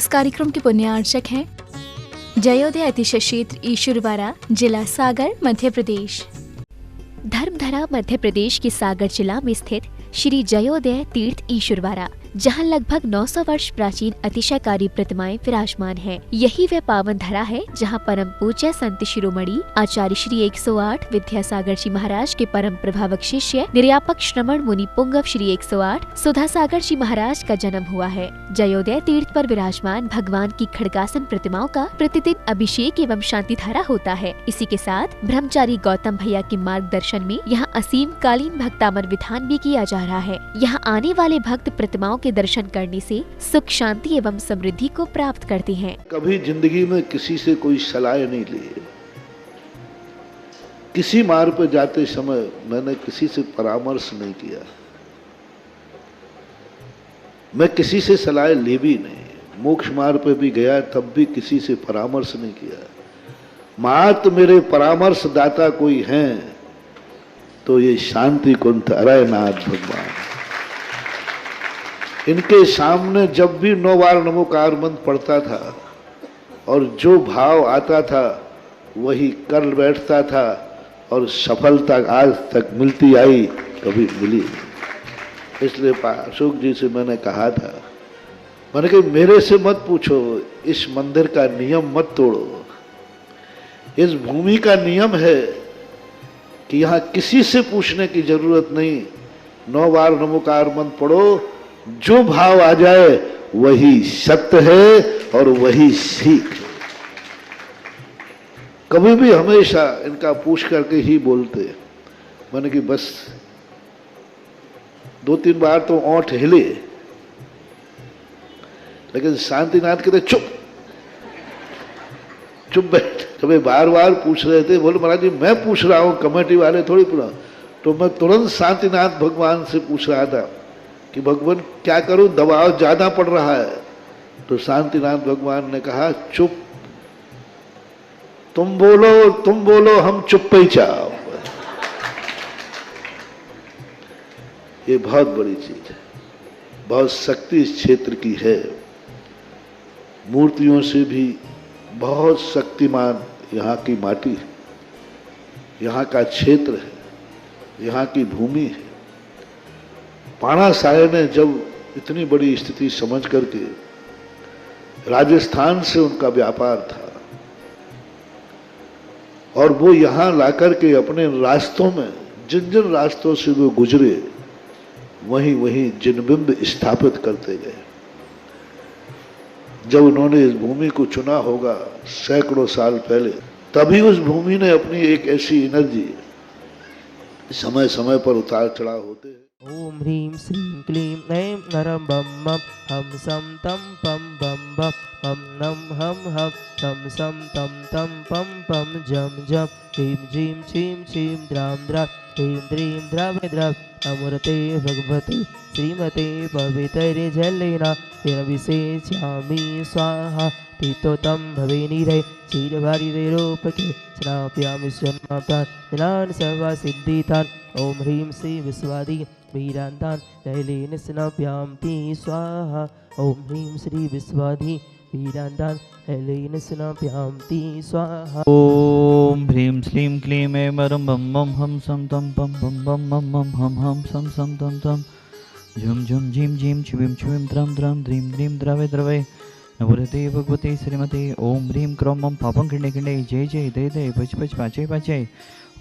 इस कार्यक्रम के पुण्यार्चक हैं जयोदय अतिशय क्षेत्र ईश्वरवाड़ा, जिला सागर, मध्य प्रदेश। धर्मधरा मध्य प्रदेश के सागर जिला में स्थित श्री जयोदय तीर्थ ईश्वरवाड़ा, जहां लगभग 900 वर्ष प्राचीन अतिशयकारी प्रतिमाएं विराजमान हैं। यही वह पावन धरा है जहां परम पूज्य संत शिरोमणि आचार्य श्री 108 विद्यासागर जी महाराज के परम प्रभावक शिष्य निर्यापक श्रमण मुनि पुंगव श्री 108 सुधासागर जी महाराज का जन्म हुआ है। जयोदय तीर्थ पर विराजमान भगवान की खड़गासन प्रतिमाओं का प्रतिदिन अभिषेक एवं शांति धारा होता है। इसी के साथ ब्रह्मचारी गौतम भैया के मार्गदर्शन में यहाँ असीम कालीन भक्तामर विधान भी किया जा रहा है। यहाँ आने वाले भक्त प्रतिमाओं के दर्शन करने से सुख, शांति एवं समृद्धि को प्राप्त करते हैं। कभी जिंदगी में किसी से कोई सलाह नहीं ली। किसी मार्ग पर जाते समय मैंने किसी से परामर्श नहीं किया। मैं किसी से सलाह ली भी नहीं। मोक्ष मार्ग पर भी गया तब भी किसी से परामर्श नहीं किया। मात्र मेरे परामर्श दाता कोई हैं तो ये शांति कुंठ अरयनाथ भगवान। इनके सामने जब भी 9 बार नमोकार मंत्र पढ़ता था और जो भाव आता था वही कर बैठता था और सफलता आज तक मिलती आई, कभी मिली नहीं। इसलिए अशोक जी से मैंने कहा था, मैंने कहा मेरे से मत पूछो, इस मंदिर का नियम मत तोड़ो। इस भूमि का नियम है कि यहाँ किसी से पूछने की जरूरत नहीं। 9 बार नमोकार मंत्र पढ़ो, जो भाव आ जाए वही सत्य है और वही सीख है। कभी भी हमेशा इनका पूछ करके ही बोलते। मैंने कि बस 2-3 बार तो ओंठ हिले, लेकिन शांतिनाथ कहते चुप चुप बैठ। कभी बार बार पूछ रहे थे, बोले महाराज जी मैं पूछ रहा हूं, कमेटी वाले थोड़ी पूछा। तो मैं तुरंत शांतिनाथ भगवान से पूछ रहा था कि भगवान क्या करूं, दबाव ज्यादा पड़ रहा है। तो शांतिनाथ भगवान ने कहा चुप, तुम बोलो हम चुप ही चाहो। ये बहुत बड़ी चीज है, बहुत शक्ति इस क्षेत्र की है। मूर्तियों से भी बहुत शक्तिमान यहाँ की माटी है, यहाँ का क्षेत्र है, यहाँ की भूमि है। पाणा साहे ने जब इतनी बड़ी स्थिति समझ करके, राजस्थान से उनका व्यापार था और वो यहाँ लाकर के अपने रास्तों में जिन जिन रास्तों से वो गुजरे वहीं वहीं जिनबिंब स्थापित करते गए। जब उन्होंने इस भूमि को चुना होगा सैकड़ों साल पहले, तभी उस भूमि ने अपनी एक ऐसी एनर्जी समय समय पर उतार चढ़ाव होते हैं। ओम ह्रीं श्रीं क्लीं ऐं नरं बम बम हम सम तम पम बम बम हम नम हम तम सम तम तम पम पम जम जम ह्रीं जीं छीं छीं द्रां द्रा ह्रीं द्रीं द्रव द्रव अमृते भगवते श्रीमते पवित्रे जलेना विशेष्यामि स्वाहा तीतो तम भवे नीरे क्षीर भारी रूपके स्नाप्यामि स्वनातान विनान सर्वा सिद्धितान। ओम ह्रीं श्री विश्वादी वीरांतान दैलेन स्नाप्यामि स्वाहा। ओम ह्रीं श्री विश्वादी वीरांतान दैलेन स्नाप्यामि स्वाहा। ओम ह्रीं श्रीं क्लीं ऐं मरं बम बम हम सम तम पम बम बम मम मम हम सम सम तम तम झुम झुम झीम झीम छुबिम छुबिम द्रम द्रम द्रीम द्रीम द्रवे द्रवे नवरते भगवते श्रीमते। ओम ह्रीं क्रौं मम पापं खिंडे खिंडे जय जय दे दे पच पच पाचे पाचे।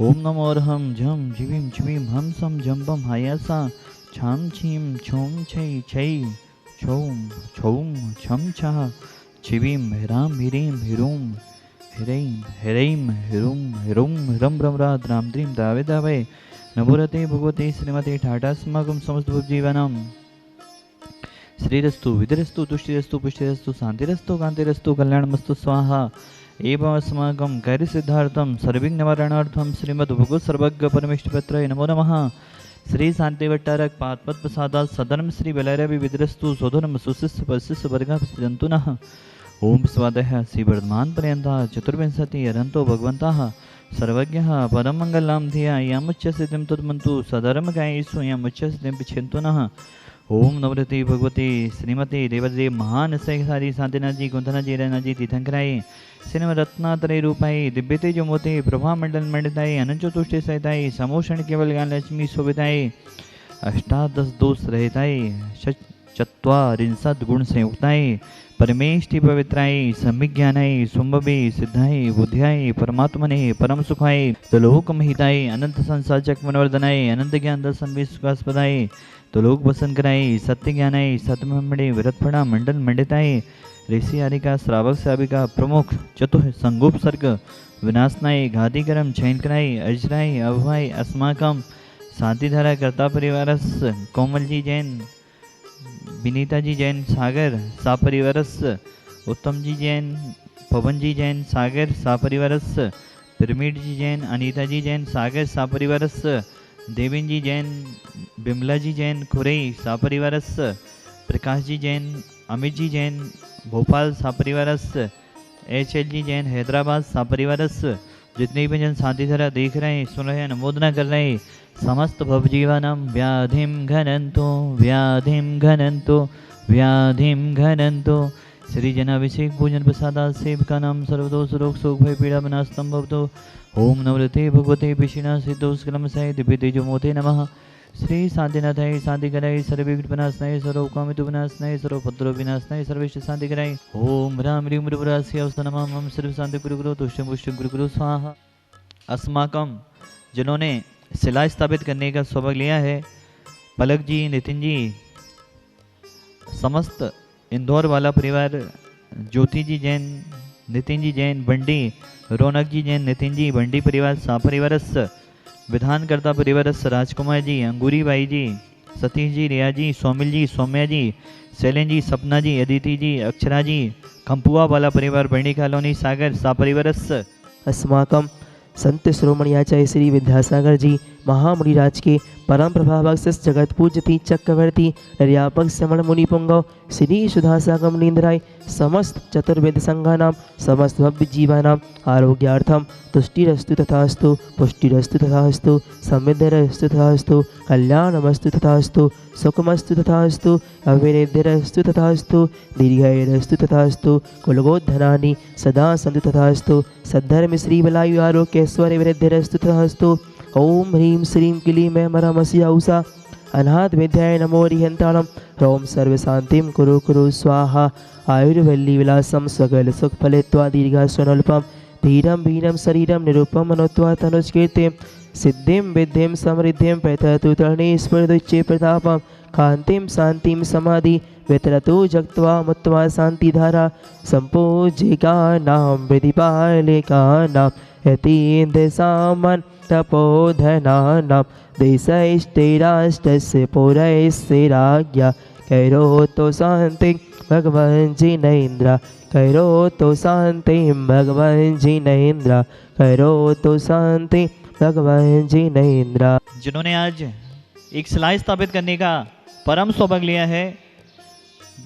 ओम नमो अर्हं झम झिविम छुबिम हम सम जम बम हायासा छम छीम छोम छै छै छोम छोम छम छह छिविम हिराम हिरीम हिरूम हिरैम हिरैम हिरूम हिरूम हिरम रम रात राम द्रीम दावे दावे नमोरते भगवते श्रीमते ठाटास्माकं समस्त जीवनम श्रीरस्तु विदरस्तु तुष्टिरस्तु पुष्टिरस्तु शांतिरस्तु कांतिरस्तु कल्याणमस्तु स्वाहा। एवं अस्माकं कार्यसिद्धार्थं सर्वविघ्ननिवारणार्थं श्रीमद्भगवत् सर्वज्ञ परमेष्ठिपत्राय नमो नमः। श्री शांतिवट्टारक पादपद्म प्रसादात् सदनम श्री बलैरवि विदरस्तु सोधनम सुशिष्य परिशिष्य वर्गः सृजन्तु नः। ओम स्वादः श्री वर्धमान पर्यन्तः चतुर्विंशति अरन्तो भगवन्तः सर्वज्ञः परममङ्गलं धिया यामुच्च सिद्धिं तद्मन्तु सधर्मकायेषु यामुच्च सिद्धिं पिच्छन्तु नः। ओम नवरती भगवती श्रीमती देवदेव महान सारी शांतिनाथ जी कुंथना जी रैना जी तीर्थंकराई सिनेम रत्नात्रय रूपाई दिव्य तेज मोते प्रभा मंडल मंडिताई अनंत चतुष्टय सहिताई समोषण केवल ज्ञान लक्ष्मी शोभिताई अष्टादश दोष रहताई चत्वारिंशत् गुण संयुक्ताई परमेष्टि पवित्राई सम्यक ज्ञानाई सुंबी सिद्धाई बुद्धियाई परमात्मने परम सुखाई त्रिलोक महिताई अनंत संसार चक मनवर्धनाई अनंत ज्ञान दर्शन विश्वासपदाई त्रिलोक वसन कराई सत्य ज्ञानाई सतमंडे विरतफड़ा मंडल मंडिताई ऋषि आरिका श्रावक श्राविका प्रमुख चतुः संगोप सर्ग विनाशनाई घातिकरम छयनकराई अजराई अभवाई अस्माकम शांतिधारा कर्ता परिवारस कोमल जी जैन विनीता जी जैन सागर सापरिवारस उत्तम जी जैन पवन जी जैन सागर सापरिवारस पिरमिड जी जैन अनीता जी जैन सागर सापरिवारस देवेन जी जैन बिमला जी जैन खुरई सापरिवारस प्रकाश जी जैन अमित जी जैन भोपाल सापरिवारस HL जी जैन हैदराबाद सापरिवारस जितने भी जन शांतिधारा देख रहे हैं सुन रहे हैं अनुमोदना कर रहे हैं समस्त भवजीवानम व्याधिम घनंतो श्री जनाभिषेक पूजन प्रसादा सेवका नाम सर्वदोष रोग शोक भय पीड़ा विनाशतम भवतो ओम नवरते भगवते पिशिना सिद्धोस्कलम सहित दिव्य तेजो मोते नमः श्री शांतिनाथाय शांतिकराय सर्वविघ्न विनाशनाय सर्वकामितु विनाशनाय सर्वभद्रो विनाशनाय सर्वेश्वर शांतिकराय ओम राम ह्रीं मृगरास्य अवस्तनमः मम सर्व शांति गुरु तुष्टं पुष्टं गुरु स्वाहा। अस्माकम जिन्होंने शिला स्थापित करने का सौभाग्य लिया है पलक जी नितिन जी समस्त इंदौर वाला परिवार ज्योति जी जैन नितिन जी जैन बंडी रौनक जी जैन नितिन जी बंडी परिवार सापरिवारस विधानकर्ता परिवारस राजकुमार जी अंगूरी बाई जी सतीश जी रिया जी सोमिल जी सौम्या जी शैलेन जी सपना जी अदिति जी अक्षरा जी खंपुआ वाला परिवार बंडी कॉलोनी सागर सापरिवारस अस्माकं संत शिरोमणि आचार्य श्री विद्यासागर जी महामुनिराज के परम प्रभावक जगत पूजती चक्रवर्ती निर्यापक श्रमण मुनि पुंगव श्री सुधासागम नींद्राय समस्त चतुर्वेद संघानाम समस्त भव्य जीवानाम आरोग्यार्थम तुष्टिरस्तु तथास्तु पुष्टिरस्तु तथास्तु समृद्धिरस्तु तथास्तु कल्याणमस्तु तथास्तु सुखमस्तु तथास्तु अविनिद्धिरस्तु तथास्तु दीर्घायुरस्तु तथास्तु कुलगोधनानि सदा सन्तु तथास्तु सद्धर्म श्रीबलायु आरोग्यैश्वर्य वृद्धिरस्तु तथास्तु ओम ह्रीं श्रीं क्लीं ऐं उषा अनाथ विद्याय नमो रिहंताणम रोम सर्व शांतिम कुरु कुरु स्वाहा आयुर्वल्ली विलासम सकल सुख फलित्वा दीर्घाश्वनुल्पम धीरम वीरम शरीरम निरूपम मनोत्वा तनुष्कीर्तिम सिद्धिं विद्धिं समृद्धिं प्रथतु तरणेश्वरदुच्चे प्रतापम कांतिम शांतिम समाधि वितरतु जगत्वा मुत्वा शांतिधारा संपूजिका नाम विधिपालिका यतीन्द्र सामन तपोधनानां देशैष्टिराष्ट्रस्य पुरैस्य राज्ञा कैरोतो शान्तिं भगवान् जिनेन्द्र कैरोतो शान्तिं भगवान् जिनेन्द्र कैरोतो शान्तिं भगवान् जिनेन्द्र। जिन्होंने आज एक शिला स्थापित करने का परम सौभाग्य लिया है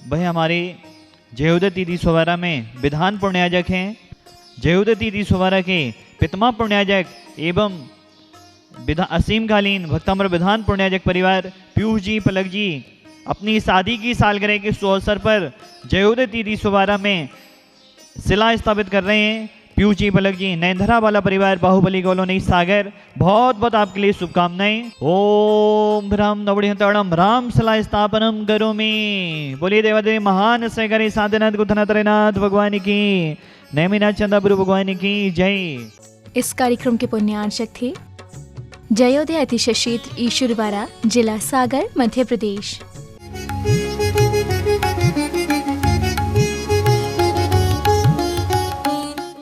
वह हमारे जयोदय दीदी सोवारा में विधान पुण्याजक हैं। जयोदय दीदी सोवारा के पितमा पुण्याजक एवं असीमकालीन भक्तामर विधान पुण्याजक परिवार पीयूष जी पलक जी अपनी शादी की सालगिरह के अवसर पर जयोदय दीदी सोवारा में शिला स्थापित कर रहे हैं। पीयूष जी पलक जी नैनधरा वाला परिवार बाहुबली कॉलोनी सागर बहुत बहुत आपके लिए शुभकामनाएं। ओम राम नवड़िहंतड़म राम शिला स्थापनम करोमि। बोलिए देवादेव महान सहकारी साधनाथ गुथनाथ भगवान की नैमिनाथ चंदापुर भगवान की जय। इस कार्यक्रम के पुण्यार्चक थे जयोदय अतिशय क्षेत्र ईश्वरवारा जिला सागर मध्य प्रदेश।